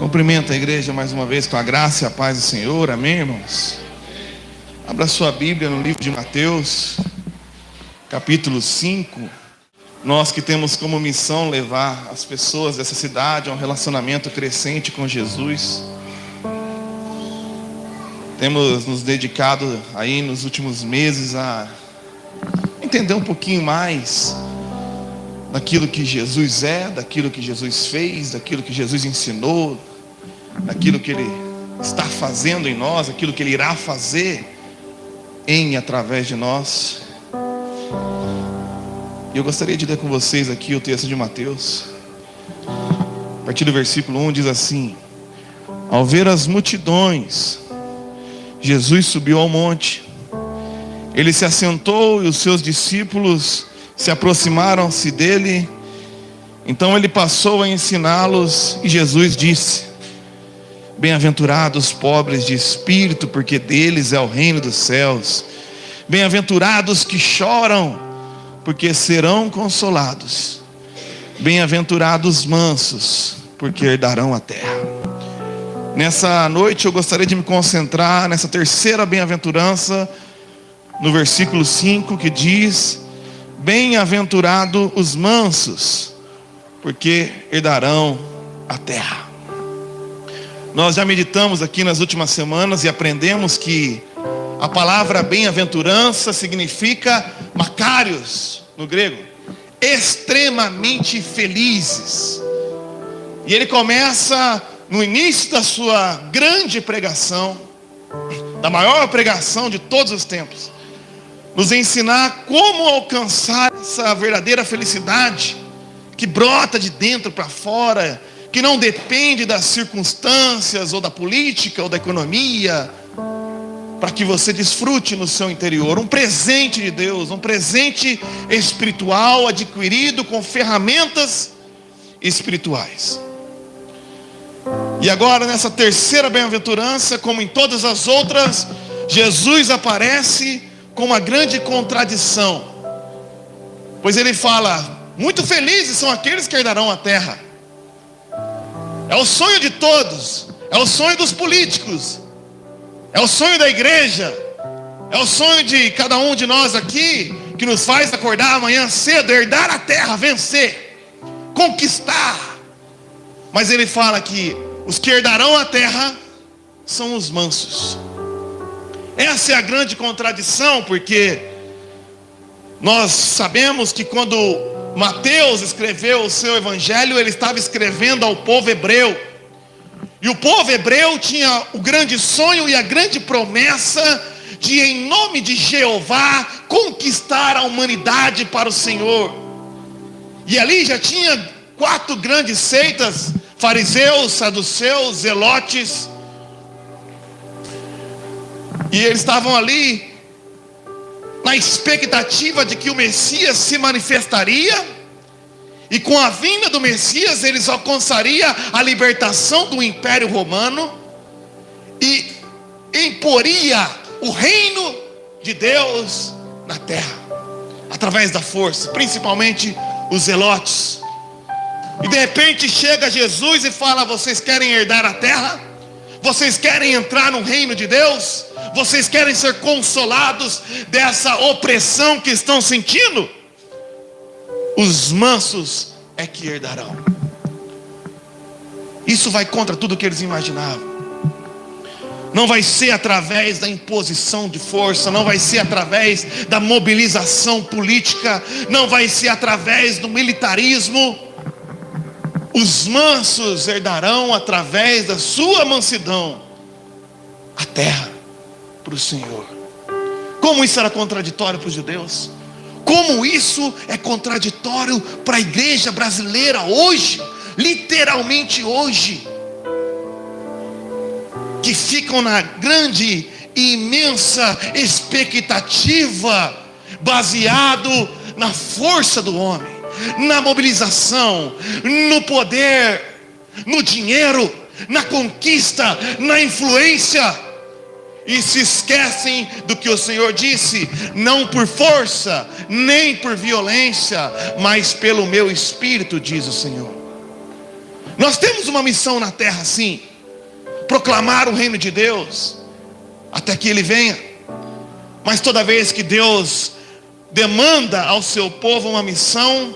Cumprimento a igreja mais uma vez com a graça e a paz do Senhor, amém, irmãos? Abra sua Bíblia no livro de Mateus, capítulo 5. Nós que temos como missão levar as pessoas dessa cidade a um relacionamento crescente com Jesus. Temos nos dedicado aí nos últimos meses a entender um pouquinho mais daquilo que Jesus é, daquilo que Jesus fez, daquilo que Jesus ensinou, daquilo que Ele está fazendo em nós, aquilo que Ele irá fazer em e através de nós. E eu gostaria de ler com vocês aqui o texto de Mateus. A partir do versículo 1 diz assim: Ao ver as multidões, Jesus subiu ao monte. Ele se assentou e os seus discípulos se aproximaram-se dele. Então ele passou a ensiná-los e Jesus disse: Bem-aventurados os pobres de espírito, porque deles é o reino dos céus. Bem-aventurados que choram, porque serão consolados. Bem-aventurados os mansos, porque herdarão a terra. Nessa noite eu gostaria de me concentrar nessa terceira bem-aventurança, no versículo 5, que diz: Bem-aventurados os mansos, porque herdarão a terra. Nós já meditamos aqui nas últimas semanas e aprendemos que a palavra bem-aventurança significa makarios no grego, extremamente felizes. E ele começa no início da sua grande pregação, da maior pregação de todos os tempos, nos ensinar como alcançar essa verdadeira felicidade que brota de dentro para fora, que não depende das circunstâncias ou da política ou da economia, para que você desfrute no seu interior um presente de Deus, um presente espiritual adquirido com ferramentas espirituais. E agora, nessa terceira bem-aventurança, como em todas as outras, Jesus aparece com uma grande contradição, pois ele fala: muito felizes são aqueles que herdarão a terra. É o sonho de todos, é o sonho dos políticos, é o sonho da igreja, é o sonho de cada um de nós aqui, que nos faz acordar amanhã cedo, herdar a terra, vencer, conquistar. Mas ele fala que os que herdarão a terra são os mansos. Essa é a grande contradição, porque nós sabemos que quando Mateus escreveu o seu evangelho, ele estava escrevendo ao povo hebreu. E o povo hebreu tinha o grande sonho e a grande promessa de, em nome de Jeová, conquistar a humanidade para o Senhor. E ali já tinha 4 grandes seitas: fariseus, saduceus, zelotes. E eles estavam ali na expectativa de que o Messias se manifestaria, e com a vinda do Messias eles alcançariam a libertação do Império Romano e imporia o reino de Deus na terra, através da força, principalmente os zelotes. E de repente chega Jesus e fala: vocês querem herdar a terra? Vocês querem entrar no reino de Deus? Vocês querem ser consolados dessa opressão que estão sentindo? Os mansos é que herdarão. Isso vai contra tudo que eles imaginavam. Não vai ser através da imposição de força, não vai ser através da mobilização política, não vai ser através do militarismo. Os mansos herdarão através da sua mansidão a terra para o Senhor. Como isso era contraditório para os judeus? Como isso é contraditório para a igreja brasileira hoje, literalmente hoje, que ficam na grande e imensa expectativa, baseado na força do homem, na mobilização, no poder, no dinheiro, na conquista, na influência. E se esquecem do que o Senhor disse: não por força, nem por violência, mas pelo meu Espírito, diz o Senhor. Nós temos uma missão na terra, sim, proclamar o reino de Deus, até que Ele venha. Mas toda vez que Deus demanda ao seu povo uma missão,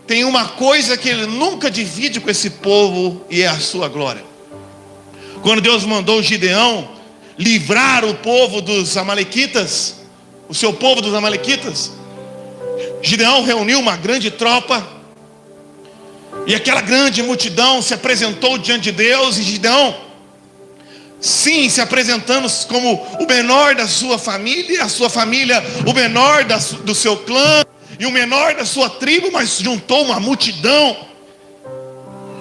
tem uma coisa que Ele nunca divide com esse povo, e é a sua glória. Quando Deus mandou Gideão livrar o povo dos amalequitas, o seu povo dos amalequitas, Gideão reuniu uma grande tropa, e aquela grande multidão se apresentou diante de Deus, e Gideão, sim, se apresentando como o menor da sua família, a sua família o menor do seu clã, e o menor da sua tribo, mas juntou uma multidão.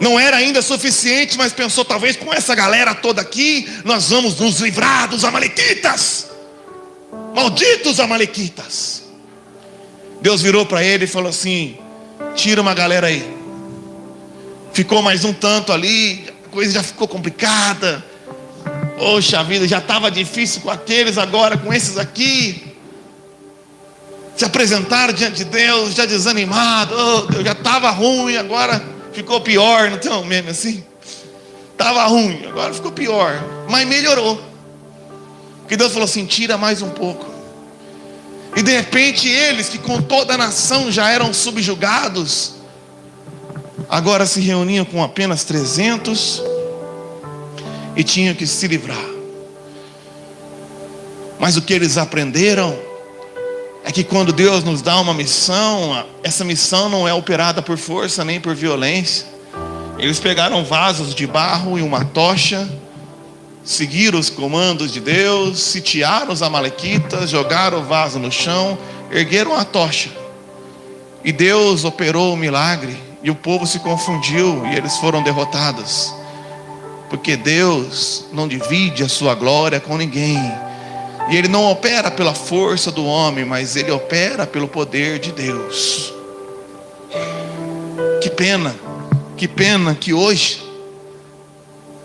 Não era ainda suficiente, mas pensou, talvez com essa galera toda aqui, nós vamos nos livrar dos amalequitas. Malditos amalequitas. Deus virou para ele e falou assim: tira uma galera aí. Ficou mais um tanto ali, a coisa já ficou complicada. Poxa vida, já estava difícil com aqueles, agora com esses aqui. Se apresentaram diante de Deus, já desanimado. Já estava ruim, agora ficou pior. Não tem um meme assim? Estava ruim, agora ficou pior, mas melhorou. Porque Deus falou assim: tira mais um pouco. E de repente eles, que com toda a nação já eram subjugados, agora se reuniam com apenas 300 e tinham que se livrar. Mas o que eles aprenderam é que quando Deus nos dá uma missão, essa missão não é operada por força nem por violência. Eles pegaram vasos de barro e uma tocha, seguiram os comandos de Deus, sitiaram os amalequitas, jogaram o vaso no chão, ergueram a tocha, e Deus operou o milagre, e o povo se confundiu, e eles foram derrotados. Porque Deus não divide a sua glória com ninguém, e Ele não opera pela força do homem, mas Ele opera pelo poder de Deus. Que pena que hoje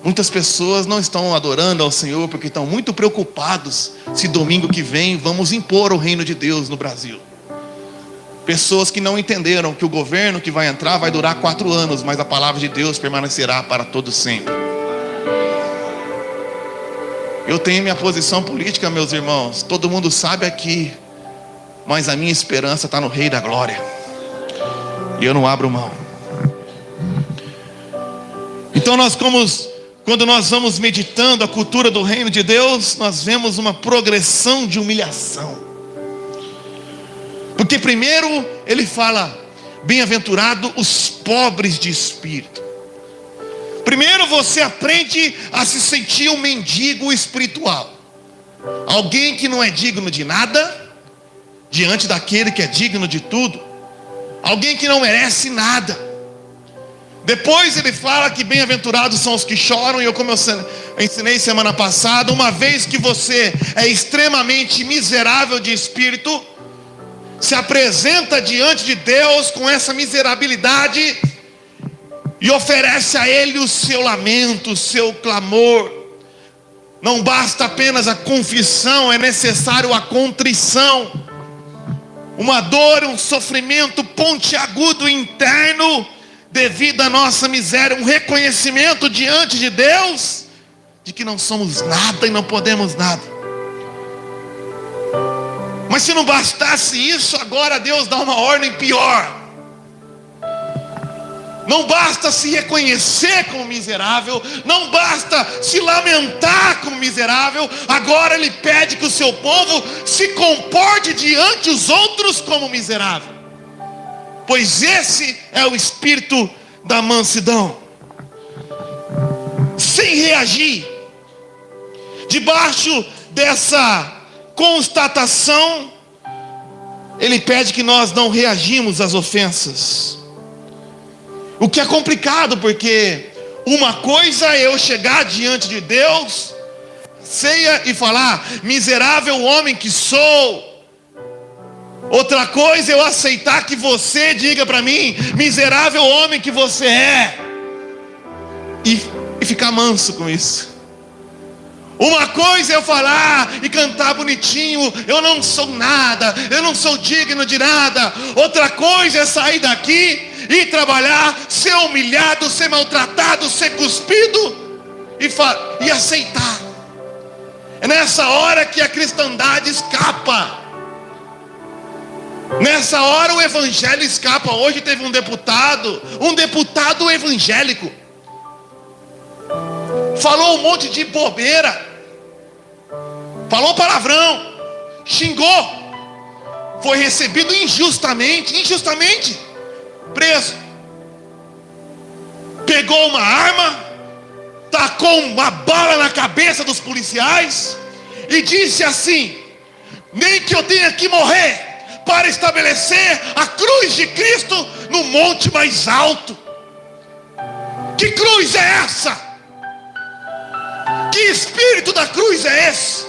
muitas pessoas não estão adorando ao Senhor, porque estão muito preocupados se domingo que vem vamos impor o reino de Deus no Brasil. Pessoas que não entenderam que o governo que vai entrar vai durar 4 anos, mas a palavra de Deus permanecerá para todo sempre. Eu tenho minha posição política, meus irmãos, todo mundo sabe aqui, mas a minha esperança está no Rei da Glória, e eu não abro mão. Então quando nós vamos meditando a cultura do reino de Deus, nós vemos uma progressão de humilhação. Porque primeiro ele fala: bem-aventurado os pobres de espírito. Primeiro você aprende a se sentir um mendigo espiritual, alguém que não é digno de nada, diante daquele que é digno de tudo, alguém que não merece nada. Depois ele fala que bem-aventurados são os que choram, e como eu ensinei semana passada, uma vez que você é extremamente miserável de espírito, se apresenta diante de Deus com essa miserabilidade e oferece a Ele o seu lamento, o seu clamor. Não basta apenas a confissão, é necessário a contrição, uma dor, um sofrimento pontiagudo interno devido à nossa miséria, um reconhecimento diante de Deus de que não somos nada e não podemos nada. Mas se não bastasse isso, agora Deus dá uma ordem pior. Não basta se reconhecer como miserável, não basta se lamentar como miserável, agora Ele pede que o seu povo se comporte diante dos outros como miserável, pois esse é o espírito da mansidão. Sem reagir, debaixo dessa constatação, Ele pede que nós não reagimos às ofensas. O que é complicado, porque uma coisa é eu chegar diante de Deus, ceia, e falar: miserável homem que sou. Outra coisa é eu aceitar que você diga para mim: miserável homem que você é, e ficar manso com isso. Uma coisa é eu falar e cantar bonitinho: eu não sou nada, eu não sou digno de nada. Outra coisa é sair daqui ir trabalhar, ser humilhado, ser maltratado, ser cuspido e aceitar. É nessa hora que a cristandade escapa. Nessa hora o evangelho escapa. Hoje teve um deputado evangélico, falou um monte de bobeira, falou palavrão, xingou, foi recebido injustamente, preso. Pegou uma arma, tacou uma bala na cabeça dos policiais e disse assim: nem que eu tenha que morrer para estabelecer a cruz de Cristo no monte mais alto. Que cruz é essa? Que espírito da cruz é esse?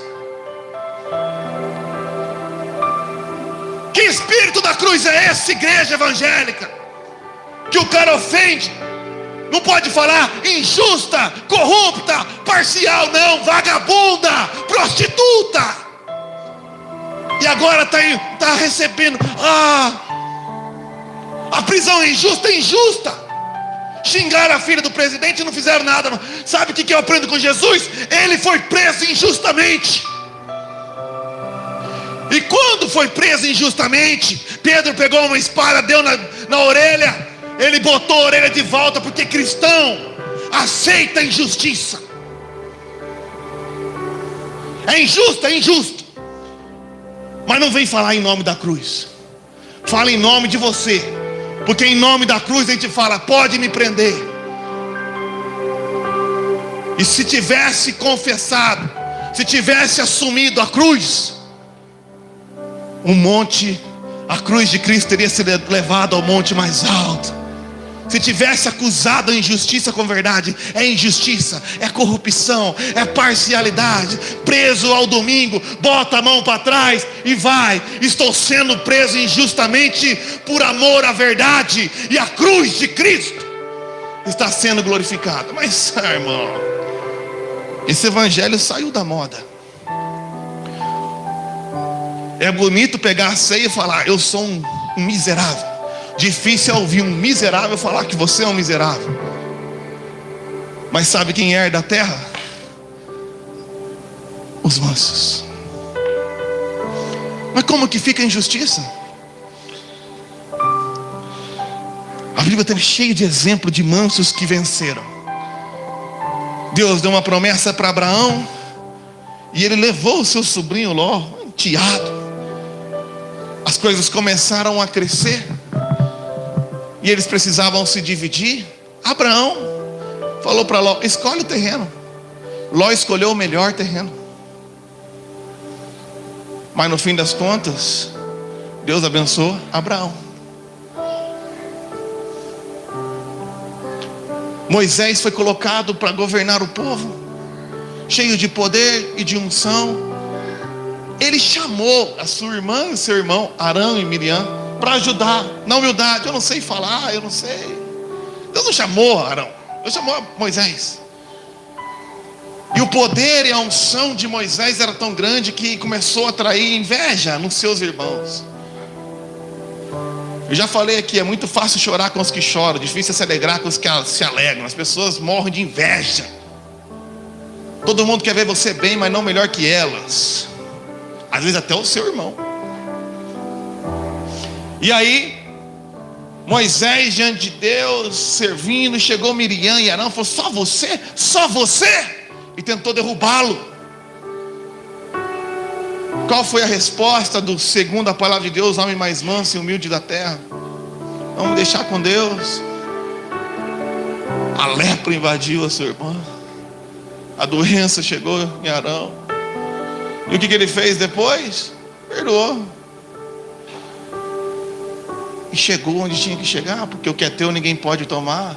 Que espírito da cruz é esse, igreja evangélica? Que o cara ofende, não pode falar injusta, corrupta, parcial, não, vagabunda, prostituta. E agora está recebendo, a prisão é injusta. Xingaram a filha do presidente e não fizeram nada. Sabe o que eu aprendo com Jesus? Ele foi preso injustamente. E quando foi preso injustamente, Pedro pegou uma espada, deu na orelha. Ele botou a orelha de volta, porque cristão aceita a injustiça. É injusto. Mas não vem falar em nome da cruz. Fala em nome de você. Porque em nome da cruz a gente fala: pode me prender. E se tivesse confessado, se tivesse assumido a cruz, a cruz de Cristo teria sido levada ao monte mais alto. Se tivesse acusado a injustiça com verdade, é injustiça, é corrupção, é parcialidade. Preso ao domingo, bota a mão para trás e vai. Estou sendo preso injustamente por amor à verdade, e a cruz de Cristo está sendo glorificada. Mas, irmão, esse evangelho saiu da moda. É bonito pegar a ceia e falar: eu sou um miserável. Difícil é ouvir um miserável falar que você é um miserável. Mas sabe quem herda a terra? Os mansos. Mas como que fica a injustiça? A Bíblia está cheia de exemplos de mansos que venceram. Deus deu uma promessa para Abraão, e ele levou o seu sobrinho Ló, um enteado. As coisas começaram a crescer, e eles precisavam se dividir. Abraão falou para Ló: escolhe o terreno. Ló escolheu o melhor terreno. Mas no fim das contas, Deus abençoou Abraão. Moisés foi colocado para governar o povo, cheio de poder e de unção. Ele chamou a sua irmã e seu irmão, Arão e Miriam, para ajudar na humildade. Eu não sei falar, eu não sei. Deus não chamou Arão, Deus chamou Moisés. E o poder e a unção de Moisés era tão grande que começou a atrair inveja nos seus irmãos. Eu já falei aqui, é muito fácil chorar com os que choram, difícil é se alegrar com os que se alegram. As pessoas morrem de inveja. Todo mundo quer ver você bem, mas não melhor que elas. Às vezes até o seu irmão. E aí, Moisés diante de Deus, servindo, chegou Miriam e Arão, falou: só você? Só você? E tentou derrubá-lo. Qual foi a resposta do, segundo a palavra de Deus, homem mais manso e humilde da terra? Vamos deixar com Deus. A lepra invadiu a sua irmã, a doença chegou em Arão. E o que ele fez depois? Perdoou. E chegou onde tinha que chegar, porque o que é teu ninguém pode tomar.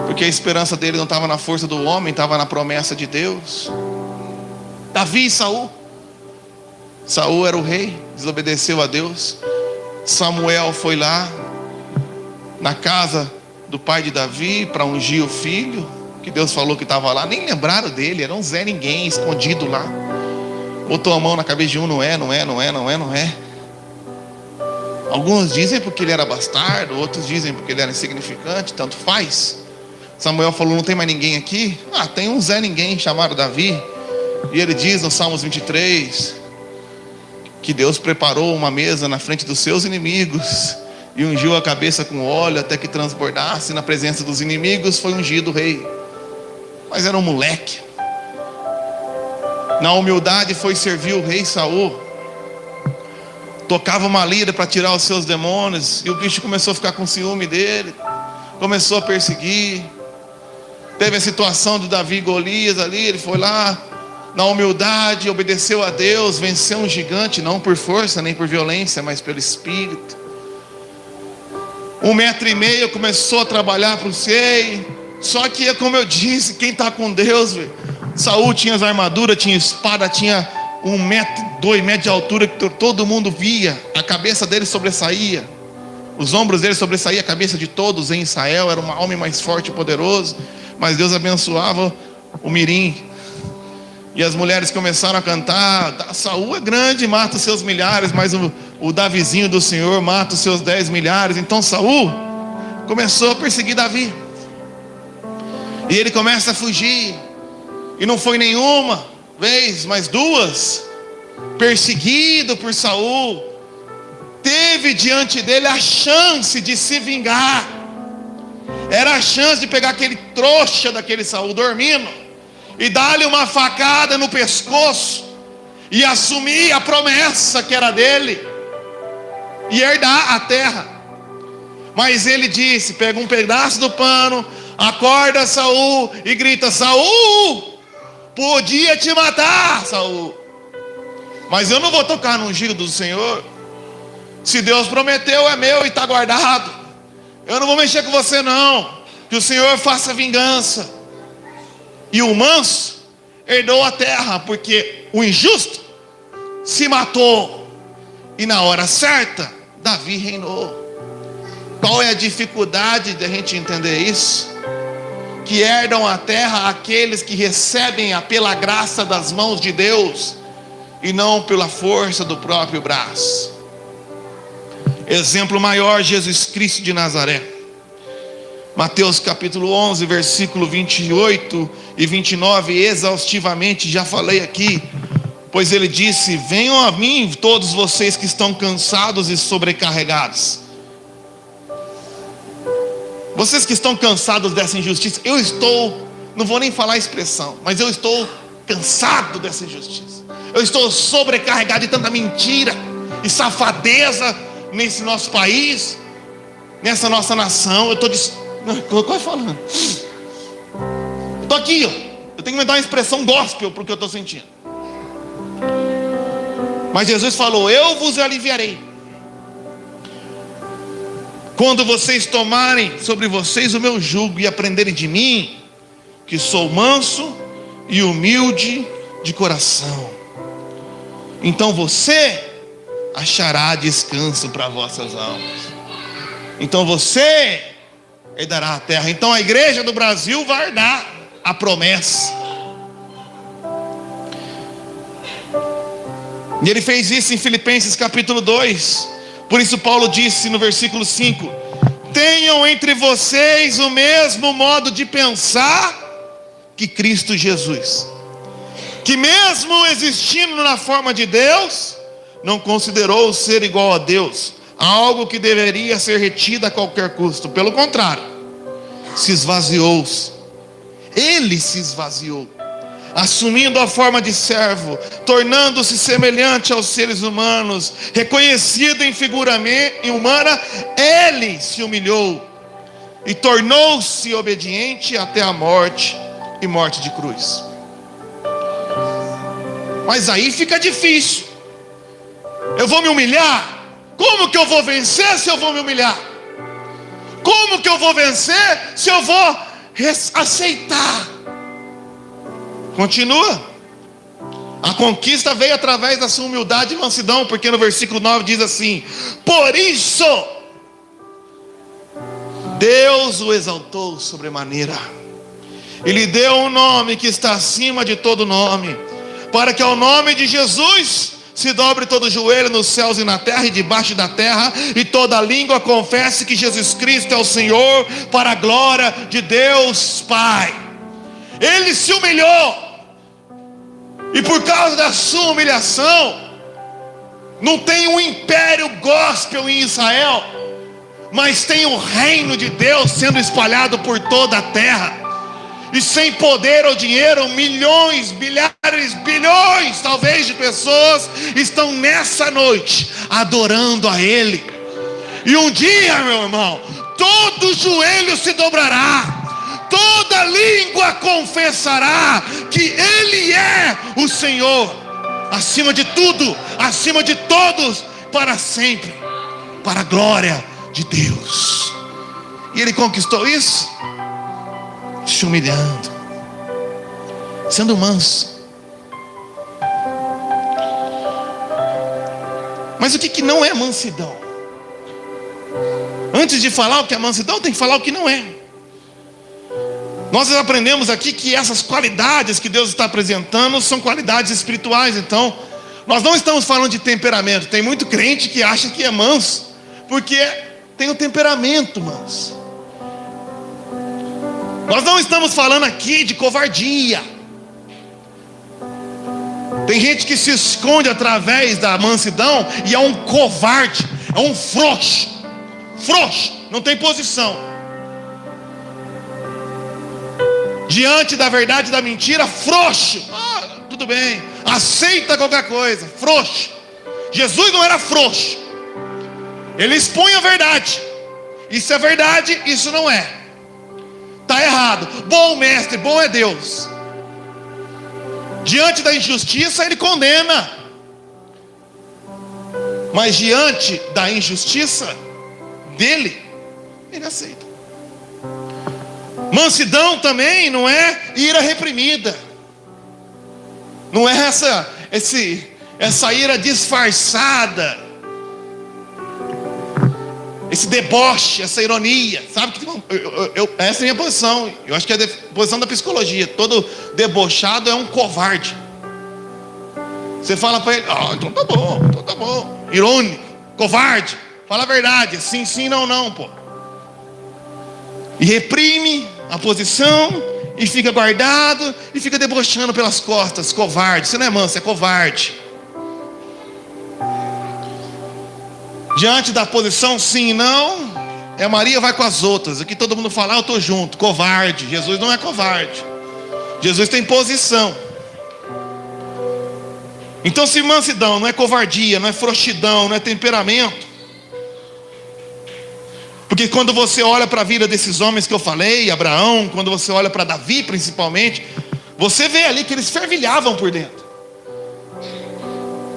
Porque a esperança dele não estava na força do homem, estava na promessa de Deus. Davi e Saul. Saul era o rei, desobedeceu a Deus. Samuel foi lá na casa do pai de Davi para ungir o filho, que Deus falou que estava lá. Nem lembraram dele, era um Zé Ninguém escondido lá. Botou a mão na cabeça de um: não é. Alguns dizem porque ele era bastardo, outros dizem porque ele era insignificante, tanto faz. Samuel falou, não tem mais ninguém aqui? Tem um Zé Ninguém chamado Davi. E ele diz no Salmos 23, que Deus preparou uma mesa na frente dos seus inimigos, e ungiu a cabeça com óleo até que transbordasse na presença dos inimigos, foi ungido o rei. Mas era um moleque. Na humildade foi servir o rei Saul. Tocava uma lira para tirar os seus demônios, e o bicho começou a ficar com ciúme dele, começou a perseguir. Teve a situação do Davi e Golias ali, ele foi lá, na humildade, obedeceu a Deus, venceu um gigante, não por força, nem por violência, mas pelo Espírito. 1,5 metro começou a trabalhar para o Sei. Só que, como eu disse, quem está com Deus, Saul tinha as armaduras, tinha espada, tinha 1 metro, 2 metros de altura, que todo mundo via. A cabeça dele sobressaía, os ombros dele sobressaía a cabeça de todos em Israel. Era um homem mais forte e poderoso. Mas Deus abençoava o mirim. E as mulheres começaram a cantar: Saul é grande, mata os seus milhares, mas o Davizinho do Senhor mata os seus 10 milhares. Então Saul começou a perseguir Davi, e ele começa a fugir. E não foi nenhuma vez, mas 2, perseguido por Saul, teve diante dele a chance de se vingar. Era a chance de pegar aquele trouxa daquele Saul dormindo e dar-lhe uma facada no pescoço e assumir a promessa que era dele e herdar a terra. Mas ele disse, pega um pedaço do pano, acorda Saul e grita: Saul, podia te matar, Saul, mas eu não vou tocar no ungido do Senhor. Se Deus prometeu, é meu e está guardado. Eu não vou mexer com você não, que o Senhor faça vingança. E o manso herdou a terra, porque o injusto se matou, e na hora certa Davi reinou. Qual é a dificuldade de a gente entender isso? Que herdam a terra aqueles que recebem-a pela graça das mãos de Deus, e não pela força do próprio braço. Exemplo maior, Jesus Cristo de Nazaré. Mateus capítulo 11, versículo 28 e 29, exaustivamente já falei aqui. Pois ele disse: venham a mim todos vocês que estão cansados e sobrecarregados. Vocês que estão cansados dessa injustiça. Eu estou, não vou nem falar a expressão, mas eu estou cansado dessa injustiça. Eu estou sobrecarregado de tanta mentira e safadeza nesse nosso país, nessa nossa nação. Eu estou quase falando. Eu estou aqui, eu tenho que me dar uma expressão gospel para o que eu estou sentindo. Mas Jesus falou: eu vos aliviarei quando vocês tomarem sobre vocês o meu jugo e aprenderem de mim, que sou manso e humilde de coração. Então você achará descanso para vossas almas. Então você herdará a terra. Então a igreja do Brasil vai herdar a promessa. E ele fez isso em Filipenses capítulo 2. Por isso Paulo disse no versículo 5: tenham entre vocês o mesmo modo de pensar que Cristo Jesus, que mesmo existindo na forma de Deus, não considerou ser igual a Deus algo que deveria ser retido a qualquer custo. Pelo contrário, se esvaziou. Ele se esvaziou, assumindo a forma de servo, tornando-se semelhante aos seres humanos, reconhecido em figura humana, ele se humilhou e tornou-se obediente até a morte, e morte de cruz. Mas aí fica difícil. Eu vou me humilhar? Como que eu vou vencer se eu vou me humilhar? Como que eu vou vencer se eu vou aceitar? Continua. A conquista veio através da sua humildade e mansidão, porque no versículo 9 diz assim: por isso Deus o exaltou sobremaneira, e lhe deu um nome que está acima de todo nome, para que ao nome de Jesus se dobre todo joelho nos céus e na terra e debaixo da terra, e toda língua confesse que Jesus Cristo é o Senhor, para a glória de Deus Pai. Ele se humilhou, e por causa da sua humilhação, não tem um império gospel em Israel, mas tem o reino de Deus sendo espalhado por toda a terra. E sem poder ou dinheiro, milhões, milhares, bilhões talvez de pessoas estão nessa noite adorando a Ele. E um dia, meu irmão, todo joelho se dobrará, toda língua confessará que Ele é o Senhor, acima de tudo, acima de todos, para sempre, para a glória de Deus. E Ele conquistou isso se humilhando, sendo manso. Mas o que não é mansidão? Antes de falar o que é mansidão, tem que falar o que não é. Nós aprendemos aqui que essas qualidades que Deus está apresentando são qualidades espirituais. Então, nós não estamos falando de temperamento. Tem muito crente que acha que é manso porque tem o temperamento manso. Nós não estamos falando aqui de covardia. Tem gente que se esconde através da mansidão e é um covarde, é um frouxo. Frouxo, não tem posição. Diante da verdade e da mentira, frouxo. Tudo bem, aceita qualquer coisa, frouxo. Jesus não era frouxo. Ele expõe a verdade. Isso é verdade, isso não é. Está errado. Bom mestre, bom é Deus. Diante da injustiça ele condena, mas diante da injustiça dele, ele aceita. Mansidão também não é ira reprimida. Não é essa ira disfarçada, esse deboche, essa ironia, sabe? Essa é a minha posição. Eu acho que é a posição da psicologia. Todo debochado é um covarde. Você fala para ele, então tá bom. Irônico, covarde, fala a verdade, sim, sim, não, não, pô. E reprime a posição e fica guardado e fica debochando pelas costas, covarde. Você não é manso, é covarde. Diante da posição sim e não, Maria vai com as outras. Aqui todo mundo fala, eu estou junto. Covarde. Jesus não é covarde. Jesus tem posição. Então, se mansidão não é covardia, não é frouxidão, não é temperamento. Porque quando você olha para a vida desses homens que eu falei, Abraão, quando você olha para Davi principalmente, você vê ali que eles fervilhavam por dentro.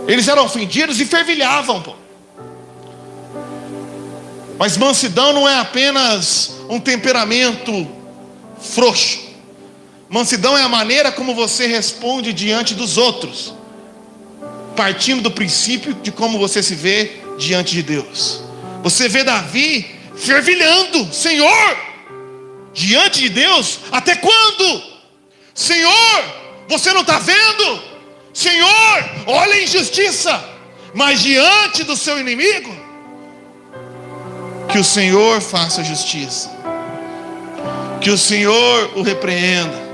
Eles eram ofendidos e fervilhavam, pô. Mas mansidão não é apenas um temperamento frouxo. Mansidão é a maneira como você responde diante dos outros, partindo do princípio de como você se vê diante de Deus. Você vê Davi fervilhando, Senhor, diante de Deus, até quando? Senhor, você não está vendo? Senhor, olha a injustiça. Mas diante do seu inimigo, que o Senhor faça justiça, que o Senhor o repreenda.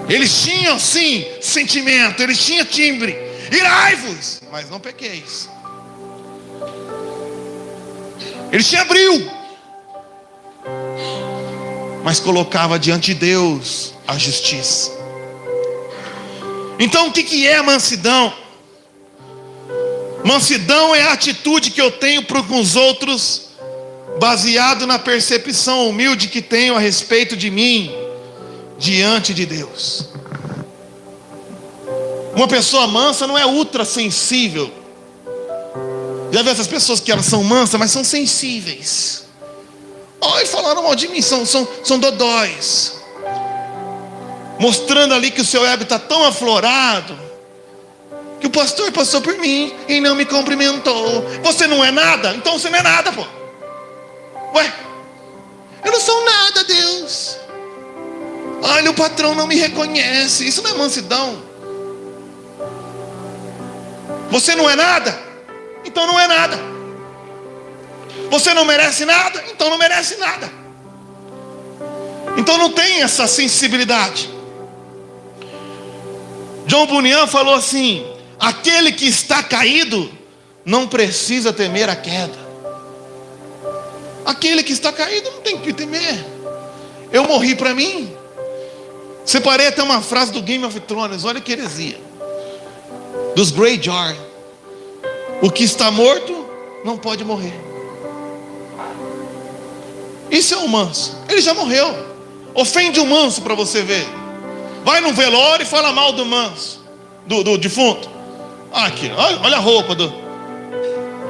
Eles tinham sim sentimento, eles tinham timbre. Irai-vos, mas não pequeis. Eles tinham brio, mas colocava diante de Deus a justiça. Então o que é mansidão? Mansidão é a atitude que eu tenho para com os outros, baseado na percepção humilde que tenho a respeito de mim, diante de Deus. Uma pessoa mansa não é ultra sensível. Já viu essas pessoas que elas são mansas, mas são sensíveis. Olha, falaram mal de mim, são dodóis. Mostrando ali que o seu ego está tão aflorado, que o pastor passou por mim e não me cumprimentou. Você não é nada? Então você não é nada, pô. Ué, eu não sou nada, Deus. Olha, o patrão não me reconhece. Isso não é mansidão. Você não é nada? Então não é nada. Você não merece nada? Então não merece nada. Então não tem essa sensibilidade. John Bunyan falou assim: aquele que está caído não precisa temer a queda. Aquele que está caído não tem que temer. Eu morri para mim. Separei até uma frase do Game of Thrones. Olha que heresia. Dos Greyjoy: o que está morto não pode morrer. Isso é um manso. Ele já morreu. Ofende um manso para você ver. Vai num velório e fala mal do manso, do defunto. Aqui, olha a roupa do.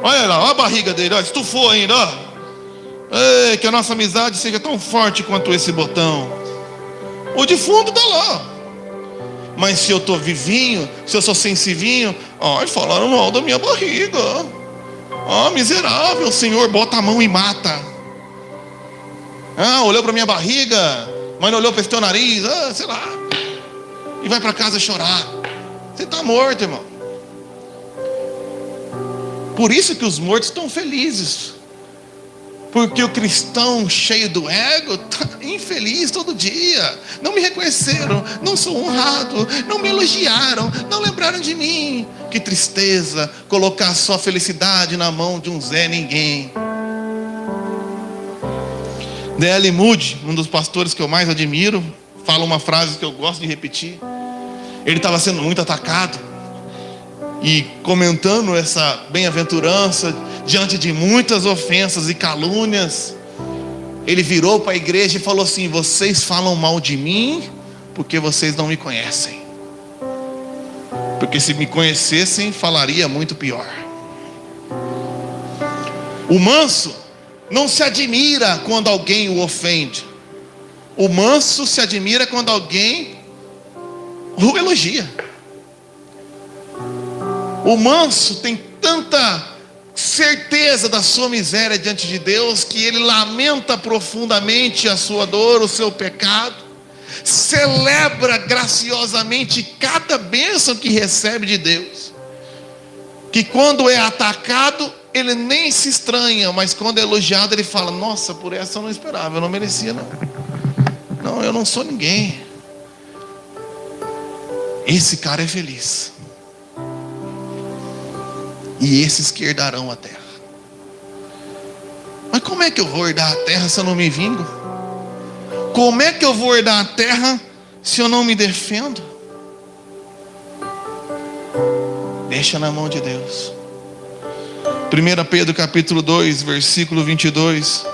Olha lá, olha a barriga dele, olha, estufou ainda, ó. Ei, que a nossa amizade seja tão forte quanto esse botão. O defunto está lá. Mas se eu estou vivinho, se eu sou sensivinho, ai, falaram mal da minha barriga. Ah, miserável, o Senhor bota a mão e mata. Ah, olhou para minha barriga, mas não olhou para esse teu nariz, sei lá. E vai para casa chorar. Você está morto, irmão. Por isso que os mortos estão felizes. Porque o cristão cheio do ego está infeliz todo dia. Não me reconheceram, não sou honrado, não me elogiaram, não lembraram de mim. Que tristeza colocar sua felicidade na mão de um Zé Ninguém. D.L. Moody, um dos pastores que eu mais admiro, fala uma frase que eu gosto de repetir. Ele estava sendo muito atacado e comentando essa bem-aventurança diante de muitas ofensas e calúnias. Ele virou para a igreja e falou assim: vocês falam mal de mim porque vocês não me conhecem. Porque se me conhecessem, falaria muito pior. O manso não se admira quando alguém o ofende. O manso se admira quando alguém o elogia. O manso tem tanta certeza da sua miséria diante de Deus que ele lamenta profundamente a sua dor, o seu pecado, celebra graciosamente cada bênção que recebe de Deus, que quando é atacado ele nem se estranha, mas quando é elogiado ele fala: nossa, por essa eu não esperava, eu não merecia não. Não, eu não sou ninguém. Esse cara é feliz. E esses que herdarão a terra. Mas como é que eu vou herdar a terra se eu não me vingo? Como é que eu vou herdar a terra se eu não me defendo? Deixa na mão de Deus. 1 Pedro capítulo 2, versículo 22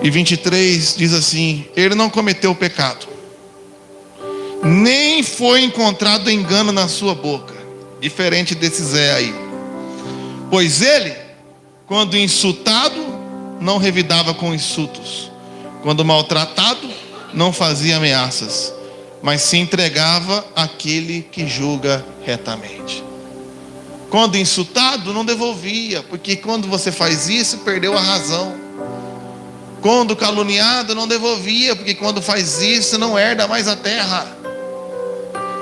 e 23 diz assim: ele não cometeu pecado, nem foi encontrado engano na sua boca, diferente desse Zé aí. Pois ele, quando insultado, não revidava com insultos, quando maltratado, não fazia ameaças, mas se entregava àquele que julga retamente. Quando insultado, não devolvia, porque quando você faz isso, perdeu a razão. Quando caluniado, não devolvia, porque quando faz isso, não herda mais a terra.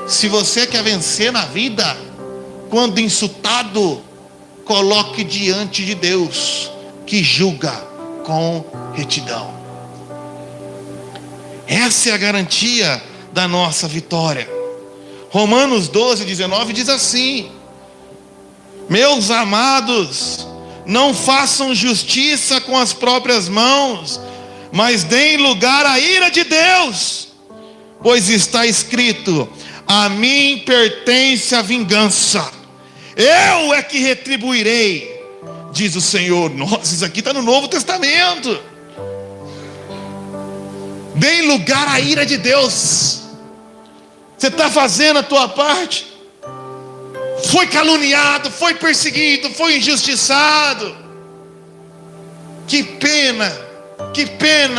Se você quer vencer na vida, quando insultado, coloque diante de Deus, que julga com retidão. Essa é a garantia da nossa vitória. Romanos 12, 19 diz assim: meus amados, não façam justiça com as próprias mãos, mas deem lugar à ira de Deus, pois está escrito: a mim pertence a vingança, eu é que retribuirei, diz o Senhor. Nossa, isso aqui está no Novo Testamento. Deem lugar à ira de Deus. Você está fazendo a tua parte? Foi caluniado, foi perseguido, foi injustiçado. Que pena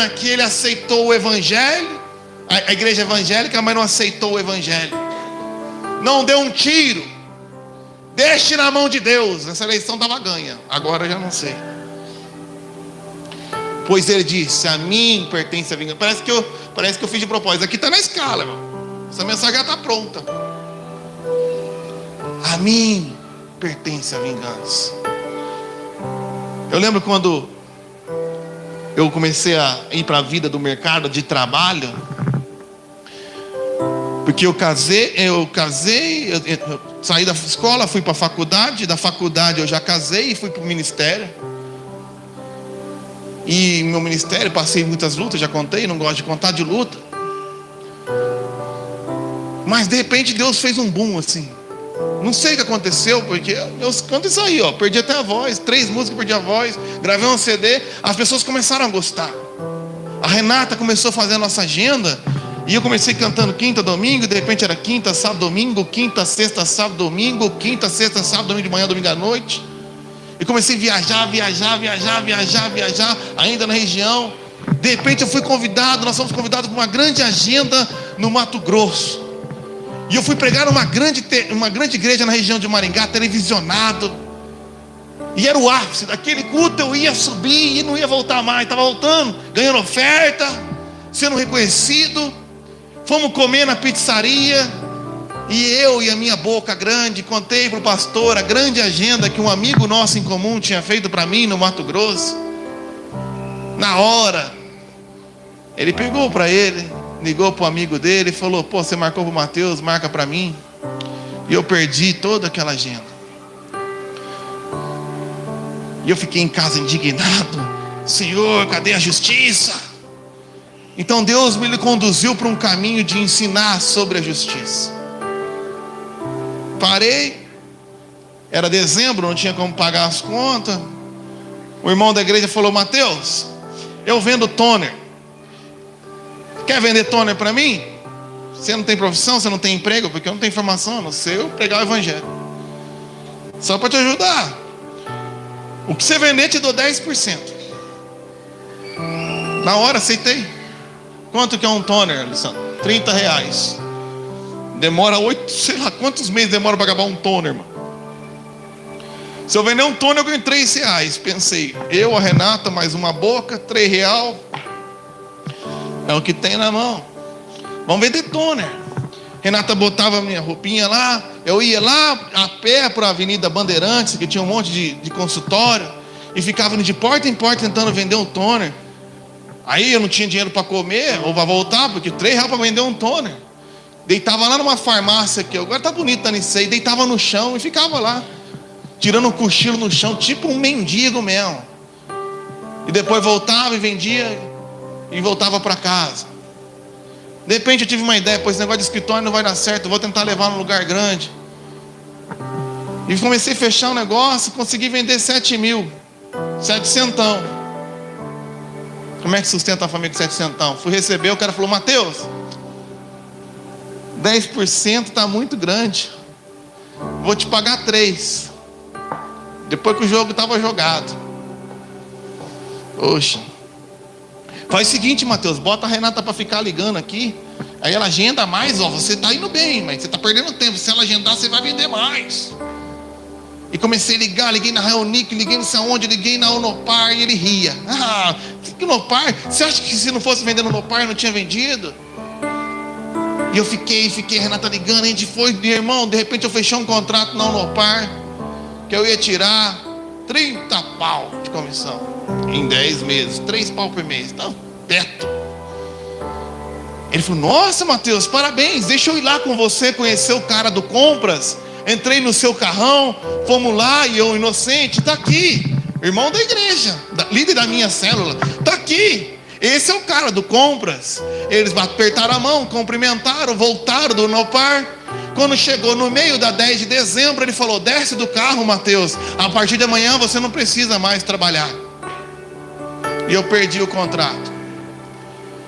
que ele aceitou o evangelho, a igreja evangélica, mas não aceitou o evangelho. Não deu um tiro. Deixe na mão de Deus. Essa eleição estava ganha, agora eu já não sei. Pois ele disse: a mim pertence a vingança. Parece que eu fiz de propósito. Aqui está na escala, irmão. Essa mensagem já está pronta. A mim pertence a vingança. Eu lembro quando eu comecei a ir para a vida do mercado de trabalho, porque eu saí da escola, fui para a faculdade, da faculdade eu já casei e fui para o ministério. E meu ministério, passei muitas lutas, já contei, não gosto de contar de luta. Mas de repente Deus fez um boom assim. Não sei o que aconteceu, porque eu conto isso aí, ó. Perdi até a voz, 3 músicas, perdi a voz. Gravei um CD, as pessoas começaram a gostar. A Renata começou a fazer a nossa agenda. E eu comecei cantando quinta, domingo. De repente era quinta, sábado, domingo. Quinta, sexta, sábado, domingo. Quinta, sexta, sábado, domingo de manhã, domingo à noite. E comecei a viajar, ainda na região. De repente eu fui convidado, nós fomos convidados para uma grande agenda no Mato Grosso. E eu fui pregar numa grande igreja na região de Maringá, televisionado. E era o ápice daquele culto, eu ia subir e não ia voltar mais. Estava voltando, ganhando oferta, sendo reconhecido. Fomos comer na pizzaria. E eu e a minha boca grande, contei para o pastor a grande agenda que um amigo nosso em comum tinha feito para mim no Mato Grosso. Na hora, ele pegou para ele, ligou para o amigo dele e falou: pô, você marcou para o Mateus, marca para mim. E eu perdi toda aquela agenda. E eu fiquei em casa indignado. Senhor, cadê a justiça? Então Deus me conduziu para um caminho de ensinar sobre a justiça. Parei, era dezembro, não tinha como pagar as contas. O irmão da igreja falou: Mateus, eu vendo toner. Quer vender toner para mim? Você não tem profissão, você não tem emprego, porque eu não tenho informação, a não ser eu pregar o evangelho. Só para te ajudar. O que você vender, te dou 10%. Na hora, aceitei. Quanto que é um toner, Alessandro? R$30. Demora 8, sei lá quantos meses demora para acabar um toner, irmão. Se eu vender um toner, eu ganho R$3. Pensei, eu, a Renata, mais uma boca, R$3. É o que tem na mão. Vamos vender toner. Renata botava minha roupinha lá. Eu ia lá a pé para a Avenida Bandeirantes, que tinha um monte de consultório. E ficava indo de porta em porta tentando vender um toner. Aí eu não tinha dinheiro para comer ou para voltar, porque R$3 para vender um toner. Deitava lá numa farmácia que agora tá bonito, tá nisso aí. Deitava no chão e ficava lá, tirando um cochilo no chão, tipo um mendigo mesmo. E depois voltava e vendia e voltava para casa. De repente eu tive uma ideia: pois esse negócio de escritório não vai dar certo, eu vou tentar levar num lugar grande. E comecei a fechar o negócio, consegui vender 7.000, 700. Como é que sustenta a família com 700? Fui receber, o cara falou: Mateus, 10% está muito grande. Vou te pagar 3. Depois que o jogo estava jogado. Oxe. Faz o seguinte, Mateus, bota a Renata para ficar ligando aqui. Aí ela agenda mais, ó. Você está indo bem, mas você está perdendo tempo. Se ela agendar, você vai vender mais. E comecei a ligar, liguei na Reunic, liguei não sei aonde, liguei na Unopar e ele ria. Ah, que Unopar? Você acha que se não fosse vendendo Unopar eu não tinha vendido? E eu fiquei, Renata ligando, a gente foi, irmão, de repente eu fechei um contrato na Unopar, que eu ia tirar 30 pau de comissão, em 10 meses, 3 pau por mês, tá perto. Ele falou: nossa, Mateus, parabéns, deixa eu ir lá com você, conhecer o cara do compras. Entrei no seu carrão, fomos lá, e eu inocente, tá aqui, irmão da igreja, líder da minha célula, tá aqui. Esse é o cara do compras. Eles apertaram a mão, cumprimentaram, voltaram do Unopar. Quando chegou no meio da 10 de dezembro, ele falou: desce do carro, Mateus, a partir de amanhã você não precisa mais trabalhar. E eu perdi o contrato.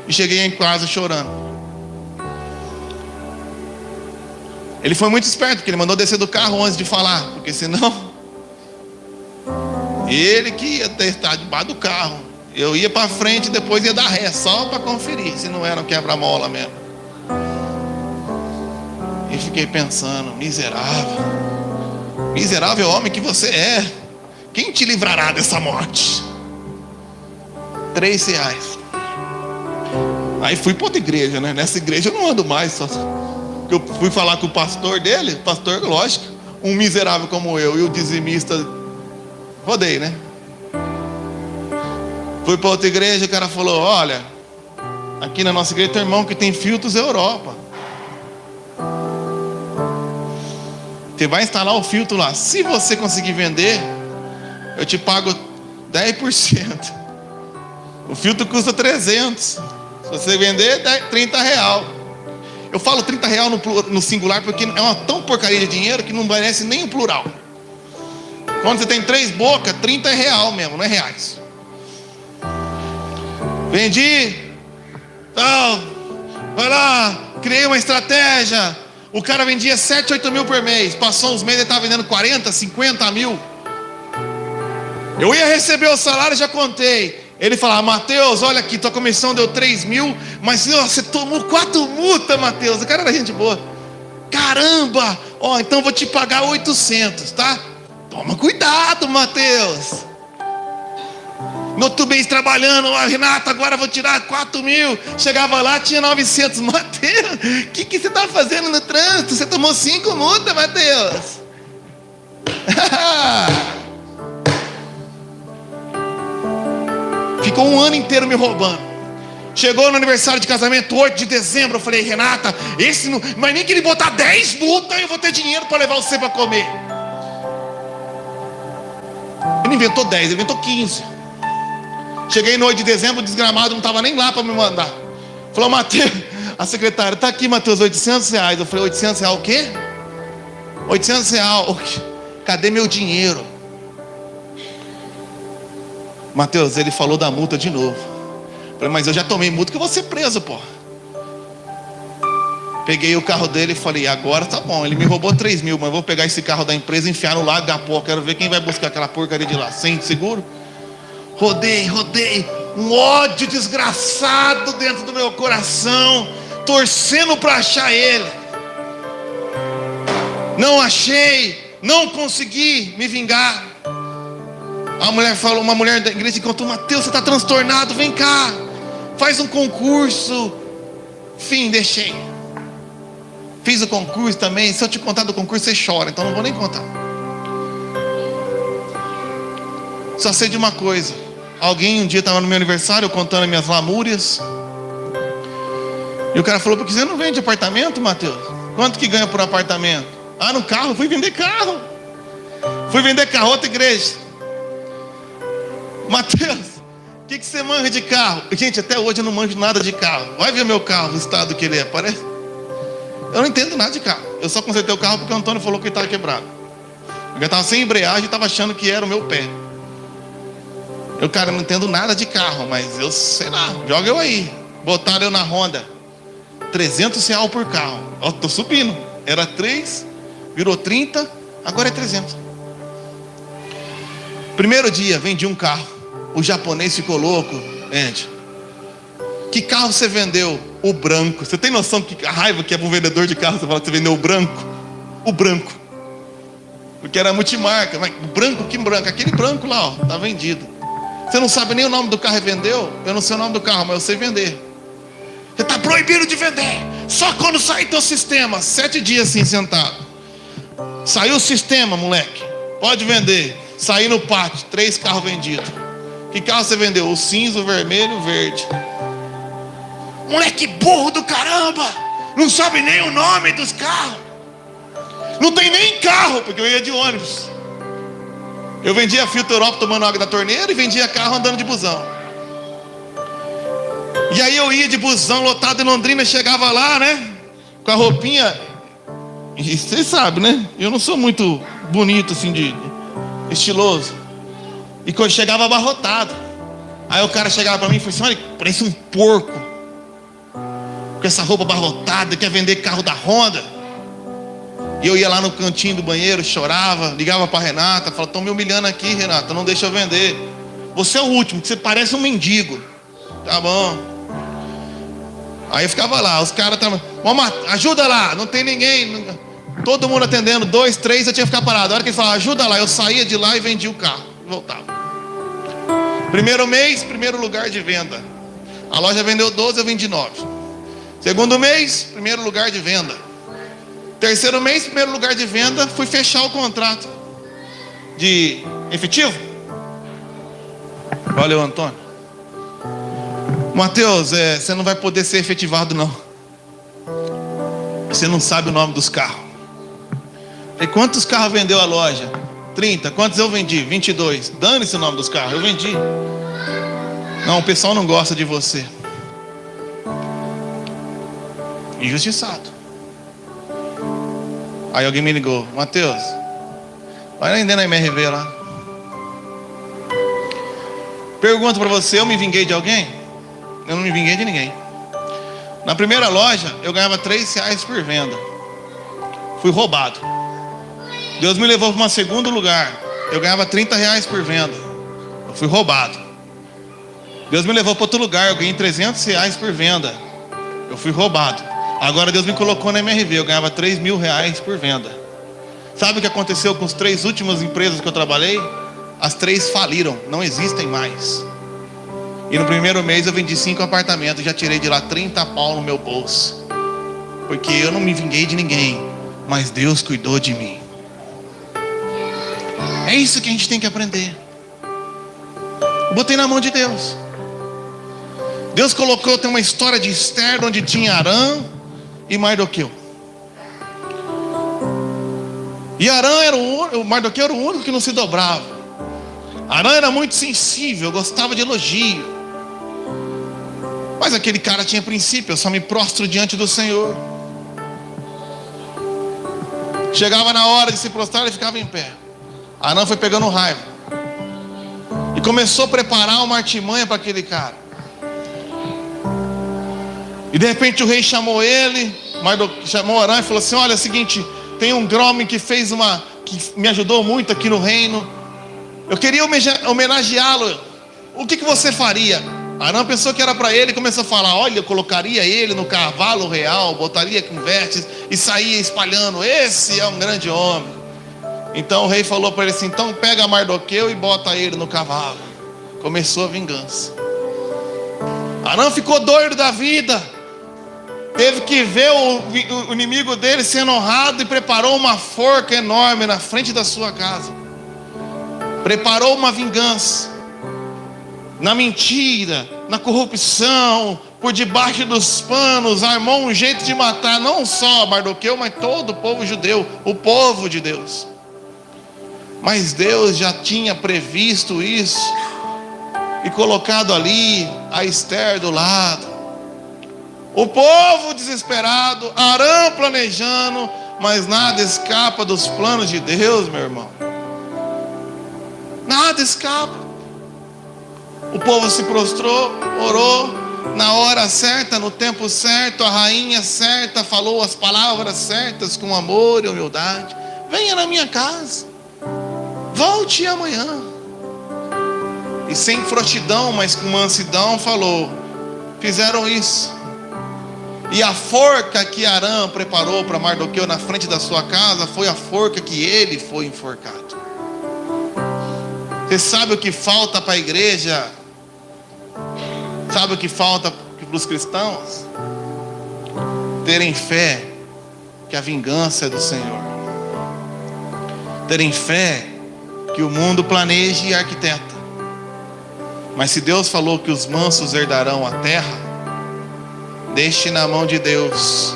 E cheguei em casa chorando. Ele foi muito esperto, porque ele mandou descer do carro antes de falar, porque senão ele que ia estar debaixo do carro. Eu ia para frente e depois ia dar ré, só para conferir se não era um quebra-mola mesmo. E fiquei pensando: miserável homem que você é, quem te livrará dessa morte? R$3. Aí fui para outra igreja, né? Nessa igreja eu não ando mais, só eu fui falar com o pastor dele. Pastor, lógico, um miserável como eu e o dizimista, rodei, né? Fui para outra igreja, o cara falou: olha, aqui na nossa igreja tem um irmão que tem filtros Europa. Você vai instalar o filtro lá. Se você conseguir vender, eu te pago 10%. O filtro custa 300. Se você vender, R$30. Eu falo R$30 no singular porque é uma tão porcaria de dinheiro que não merece nem o plural. Quando você tem 3 bocas, R$30 é real mesmo, não é reais. Vendi, tal, vai lá, criei uma estratégia. O cara vendia 7, 8 mil por mês. Passou uns meses, ele estava vendendo 40, 50 mil. Eu ia receber o salário, já contei. Ele falava: Mateus, olha aqui, tua comissão deu 3 mil, mas você tomou 4 multas, Mateus. O cara era gente boa. Caramba, então vou te pagar 800, tá? Toma cuidado, Mateus. No outro mês trabalhando, Renato, agora vou tirar 4 mil. Chegava lá, tinha 900. Mateus, o que você está fazendo no trânsito? Você tomou 5 multas, Mateus. Ficou um ano inteiro me roubando. Chegou no aniversário de casamento, 8 de dezembro. Eu falei: Renata, esse não, mas nem que ele botar 10 multas, eu vou ter dinheiro para levar você para comer. Ele não inventou 10, ele inventou 15. Cheguei no 8 de dezembro, o desgramado não estava nem lá para me mandar. Falou: Mateus, a secretária, está aqui, Mateus, R$800. Eu falei: R$800 o quê? R$800. Cadê meu dinheiro? Mateus, ele falou da multa de novo. Eu falei: mas eu já tomei multa que eu vou ser preso, pô. Peguei o carro dele e falei: agora tá bom, ele me roubou 3 mil, mas eu vou pegar esse carro da empresa e enfiar no lago da pó. Quero ver quem vai buscar aquela porcaria de lá, sem seguro. Rodei, um ódio desgraçado dentro do meu coração, torcendo para achar ele. Não achei, não consegui me vingar. A mulher falou, uma mulher da igreja contou: Mateus, você está transtornado, vem cá, faz um concurso. Fim, deixei. Fiz o concurso também. Se eu te contar do concurso, você chora, então não vou nem contar. Só sei de uma coisa: alguém um dia estava no meu aniversário, eu contando as minhas lamúrias, e o cara falou: por que você não vende apartamento, Mateus? Quanto que ganha por apartamento? No carro. Fui vender carro, outra igreja. Mateus, o que você manja de carro? Gente, até hoje eu não manjo nada de carro. Vai ver meu carro, o estado que ele é, parece. Eu não entendo nada de carro. Eu só consertei o carro porque o Antônio falou que ele estava quebrado. Eu estava sem embreagem e estava achando que era o meu pé. Eu, cara, não entendo nada de carro, mas eu sei lá, joga eu aí. Botaram eu na Honda, R$300 por carro. Tô subindo. Era 3, virou 30, agora é 300. Primeiro dia, vendi um carro. O japonês ficou louco. Gente, que carro você vendeu? O branco. Você tem noção que a raiva que é para um vendedor de carro? Você fala que você vendeu o branco? O branco. Porque era multimarca. Mas branco, que branco? Aquele branco lá, ó, tá vendido. Você não sabe nem o nome do carro e vendeu? Eu não sei o nome do carro, mas eu sei vender. Você está proibido de vender. Só quando sair teu sistema. 7 dias assim sentado. Saiu o sistema, moleque. Pode vender. Saí no pátio, 3 carros vendidos. Que carro você vendeu? O cinza, o vermelho e o verde. Moleque burro do caramba! Não sabe nem o nome dos carros. Não tem nem carro, porque eu ia de ônibus. Eu vendia filtro Europa tomando água da torneira e vendia carro andando de busão. E aí eu ia de busão lotado em Londrina, chegava lá, né? Com a roupinha. E vocês sabem, né? Eu não sou muito bonito assim, de estiloso. E quando chegava abarrotado. Aí o cara chegava pra mim e falou assim: olha, parece um porco com essa roupa abarrotada, quer vender carro da Honda. E eu ia lá no cantinho do banheiro, chorava, ligava pra Renata, falava: estão me humilhando aqui, Renata, não deixa eu vender. Você é o último, que você parece um mendigo. Tá bom. Aí eu ficava lá, os caras estavam: ajuda lá, não tem ninguém. Todo mundo atendendo, 2, 3, eu tinha que ficar parado. A hora que ele falava: ajuda lá, eu saía de lá e vendia o carro, voltava. Primeiro mês, primeiro lugar de venda. A loja vendeu 12, eu vendi 9. Segundo mês, primeiro lugar de venda. Terceiro mês, primeiro lugar de venda, fui fechar o contrato de efetivo. Valeu, Antônio. Mateus, você não vai poder ser efetivado não. Você não sabe o nome dos carros. E quantos carros vendeu a loja? 30. Quantos eu vendi? 22. Dane-se o nome dos carros, eu vendi. Não, o pessoal não gosta de você. Injustiçado. Aí alguém me ligou: Mateus, vai ainda na MRV lá. Pergunto para você, eu me vinguei de alguém? Eu não me vinguei de ninguém. Na primeira loja eu ganhava R$3 por venda. Fui roubado. Deus me levou para um segundo lugar. Eu ganhava R$30 por venda. Eu fui roubado. Deus me levou para outro lugar. Eu ganhei R$300 por venda. Eu fui roubado. Agora Deus me colocou na MRV. Eu ganhava R$3.000 por venda. Sabe o que aconteceu com as 3 últimas empresas que eu trabalhei? As 3 faliram, não existem mais. E no primeiro mês eu vendi 5 apartamentos. Já tirei de lá 30 pau no meu bolso. Porque eu não me vinguei de ninguém, mas Deus cuidou de mim. É isso que a gente tem que aprender. Eu botei na mão de Deus. Deus colocou, tem uma história de Esther, onde tinha Arã e Mardoqueu. E Arã era o Mardoqueu era o único que não se dobrava. Arã era muito sensível, gostava de elogio. Mas aquele cara tinha princípio: eu só me prostro diante do Senhor. Chegava na hora de se prostrar, ele ficava em pé. Arã foi pegando raiva e começou a preparar uma artimanha para aquele cara. E de repente o rei chamou ele, chamou Arã e falou assim: olha, é o seguinte, tem um homem que que me ajudou muito aqui no reino. Eu queria homenageá-lo. O que você faria? Arã pensou que era para ele e começou a falar: olha, eu colocaria ele no cavalo real, botaria com vestes e saía espalhando: esse é um grande homem. Então o rei falou para ele assim: então pega Mardoqueu e bota ele no cavalo. Começou a vingança. Arã ficou doido da vida. Teve que ver o inimigo dele sendo honrado e preparou uma forca enorme na frente da sua casa. Preparou uma vingança. Na mentira, na corrupção, por debaixo dos panos, armou um jeito de matar não só Mardoqueu, mas todo o povo judeu, o povo de Deus. Mas Deus já tinha previsto isso e colocado ali a Esther do lado. O povo desesperado, Arã planejando, mas nada escapa dos planos de Deus, meu irmão. Nada escapa. O povo se prostrou, orou, na hora certa, no tempo certo, a rainha certa falou as palavras certas com amor e humildade: venha na minha casa, volte amanhã. E sem frouxidão, mas com mansidão falou: fizeram isso. E a forca que Arã preparou para Mardoqueu na frente da sua casa foi a forca que ele foi enforcado. Você sabe o que falta para a igreja? Sabe o que falta para os cristãos? Terem fé que a vingança é do Senhor. Terem fé que o mundo planeja e arquiteta. Mas se Deus falou que os mansos herdarão a terra, deixe na mão de Deus,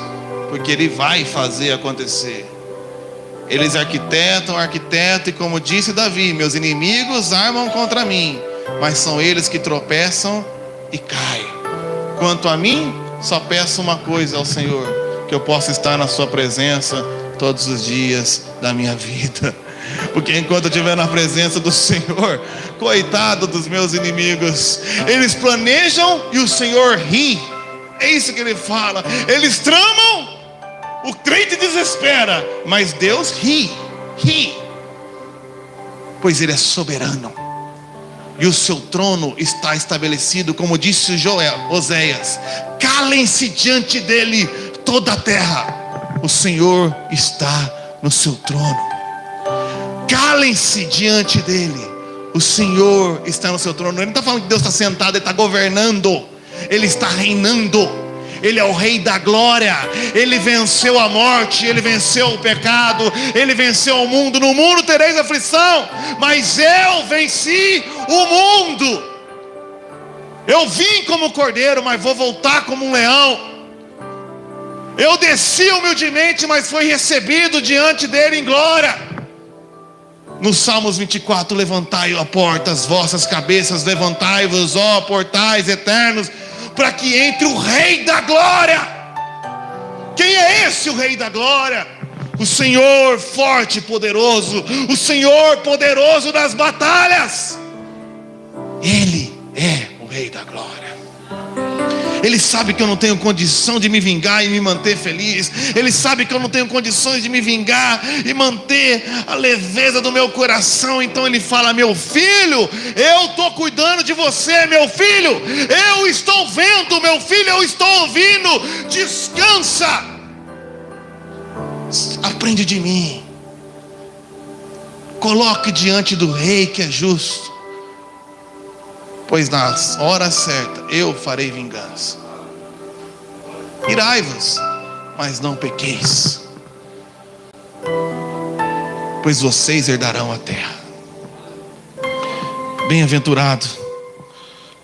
porque Ele vai fazer acontecer. Eles arquitetam, e como disse Davi: meus inimigos armam contra mim, mas são eles que tropeçam e caem. Quanto a mim, só peço uma coisa ao Senhor: que eu possa estar na sua presença todos os dias da minha vida. Porque enquanto eu estiver na presença do Senhor, coitado dos meus inimigos, eles planejam e o Senhor ri. É isso que ele fala. Eles tramam, o crente desespera, mas Deus ri, pois Ele é soberano e o seu trono está estabelecido, como disse Oséias: calem-se diante dele toda a terra, o Senhor está no seu trono. Calem-se diante dele, o Senhor está no seu trono. Ele não está falando que Deus está sentado, Ele está governando, Ele está reinando. Ele é o Rei da glória. Ele venceu a morte, Ele venceu o pecado, Ele venceu o mundo. No mundo tereis aflição, mas eu venci o mundo. Eu vim como cordeiro, mas vou voltar como um leão. Eu desci humildemente, mas fui recebido diante dele em glória. No Salmos 24, levantai a porta, as vossas cabeças, levantai-vos, ó portais eternos, para que entre o Rei da glória. Quem é esse o Rei da glória? O Senhor forte e poderoso, o Senhor poderoso das batalhas. Ele é o Rei da glória. Ele sabe que eu não tenho condição de me vingar e me manter feliz. Ele sabe que eu não tenho condições de me vingar e manter a leveza do meu coração. Então Ele fala: meu filho, eu estou cuidando de você, meu filho. Eu estou vendo, meu filho, eu estou ouvindo. Descansa. Aprende de mim. Coloque diante do Rei que é justo. Pois na hora certa eu farei vingança. Irai-vos, mas não pequeis, pois vocês herdarão a terra. Bem-aventurado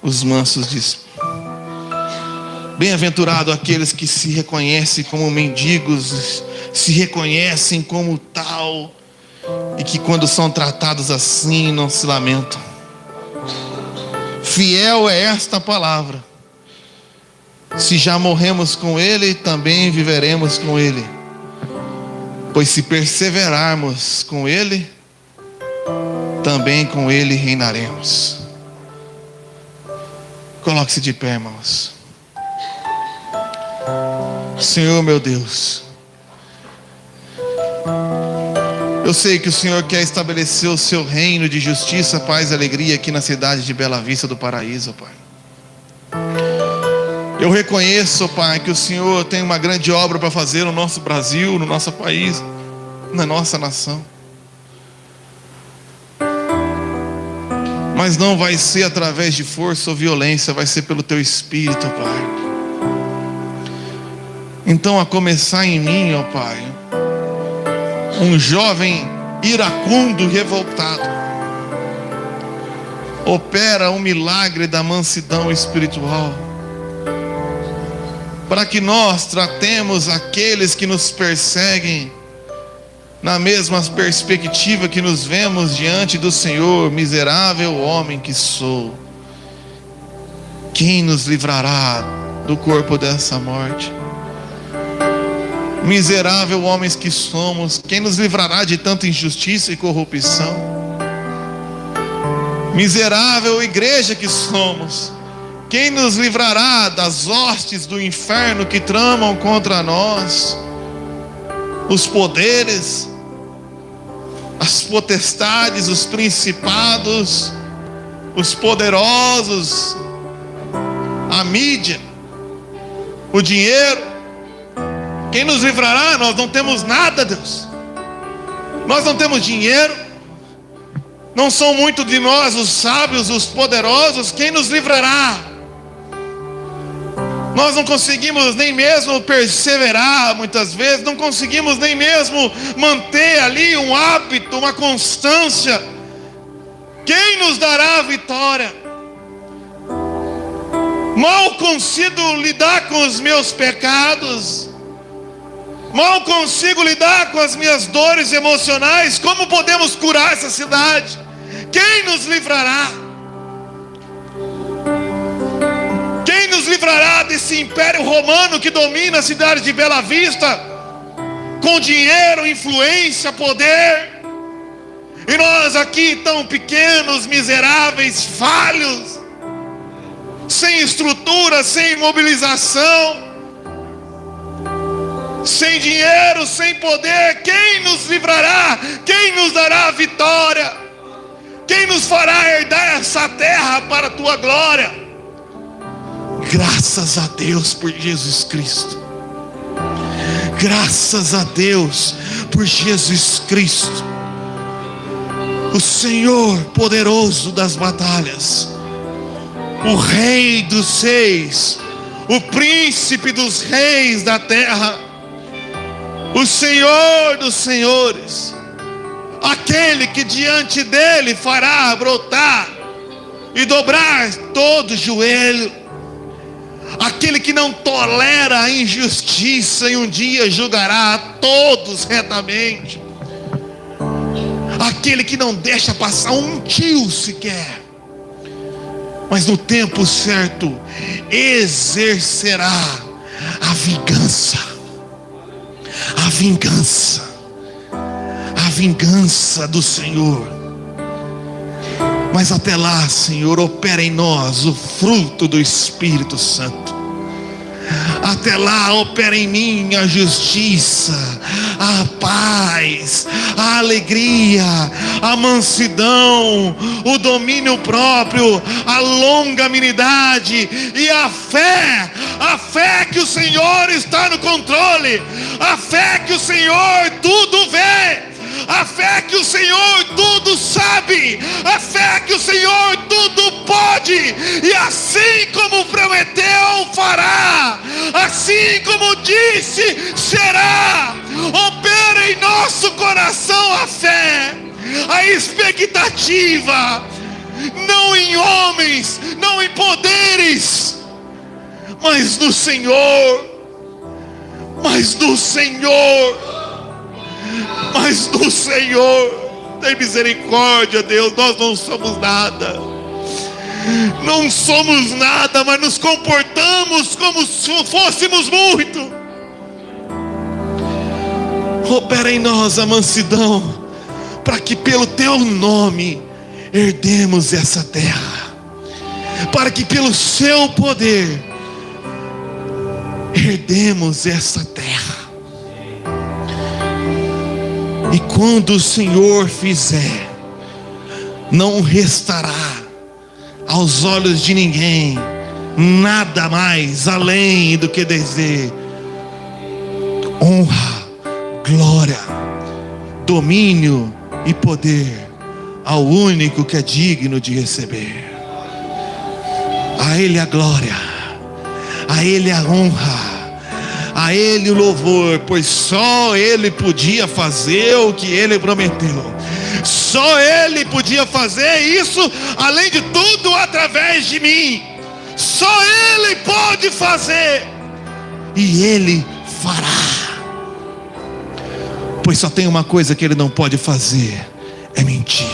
os mansos de espírito. Bem-aventurado aqueles que se reconhecem como mendigos, se reconhecem como tal, e que quando são tratados assim não se lamentam. Fiel é esta palavra: se já morremos com Ele, também viveremos com Ele. Pois se perseverarmos com Ele, também com Ele reinaremos. Coloque-se de pé, irmãos. Senhor meu Deus, eu sei que o Senhor quer estabelecer o seu reino de justiça, paz e alegria aqui na cidade de Bela Vista do Paraíso, Pai. Eu reconheço, Pai, que o Senhor tem uma grande obra para fazer no nosso Brasil, no nosso país, na nossa nação. Mas não vai ser através de força ou violência, vai ser pelo Teu Espírito, Pai. Então, a começar em mim, ó Pai, um jovem iracundo, revoltado, opera um milagre da mansidão espiritual, para que nós tratemos aqueles que nos perseguem na mesma perspectiva que nos vemos diante do Senhor. Miserável homem que sou, quem nos livrará do corpo dessa morte? Miserável homens que somos, quem nos livrará de tanta injustiça e corrupção? Miserável igreja que somos, quem nos livrará das hostes do inferno que tramam contra nós? Os poderes, as potestades, os principados, os poderosos, a mídia, o dinheiro. Quem nos livrará? Nós não temos nada, Deus. Nós não temos dinheiro. Não são muitos de nós os sábios, os poderosos. Quem nos livrará? Nós não conseguimos nem mesmo perseverar muitas vezes. Não conseguimos nem mesmo manter ali um hábito, uma constância. Quem nos dará a vitória? Mal consigo lidar com os meus pecados. Mal consigo lidar com as minhas dores emocionais. Como podemos curar essa cidade? Quem nos livrará? Quem nos livrará desse império romano que domina a cidade de Bela Vista, com dinheiro, influência, poder? E nós aqui tão pequenos, miseráveis, falhos, sem estrutura, sem mobilização, sem dinheiro, sem poder. Quem nos livrará? Quem nos dará a vitória? Quem nos fará herdar essa terra para a Tua glória? Graças a Deus por Jesus Cristo. Graças a Deus por Jesus Cristo, o Senhor poderoso das batalhas, o Rei dos Reis, o príncipe dos reis da terra, o Senhor dos senhores, aquele que diante dele fará brotar e dobrar todo joelho, aquele que não tolera a injustiça e um dia julgará a todos retamente, aquele que não deixa passar um tio sequer, mas no tempo certo exercerá a vingança, a vingança, a vingança do Senhor. Mas até lá, Senhor, opera em nós o fruto do Espírito Santo. Até lá, opera em mim a justiça, a paz, a alegria, a mansidão, o domínio próprio, a longanimidade e a fé que o Senhor está no controle, a fé que o Senhor tudo vê, a fé que o Senhor tudo sabe, a fé que o Senhor tudo pode, e assim como prometeu, fará, assim como disse, será. Opera em nosso coração a fé, a expectativa, não em homens, não em poderes, mas no Senhor, mas no Senhor. Mas do Senhor. Tem misericórdia, Deus. Nós não somos nada, não somos nada, mas nos comportamos como se fôssemos muito. Opera em nós a mansidão, para que pelo teu nome herdemos essa terra, para que pelo seu poder herdemos essa terra. E quando o Senhor fizer, não restará aos olhos de ninguém nada mais além do que dizer: honra, glória, domínio e poder ao único que é digno de receber. A Ele a glória, a Ele a honra, a Ele o louvor, pois só Ele podia fazer o que Ele prometeu. Só Ele podia fazer isso, além de tudo, através de mim. Só Ele pode fazer, e Ele fará. Pois só tem uma coisa que Ele não pode fazer: é mentir.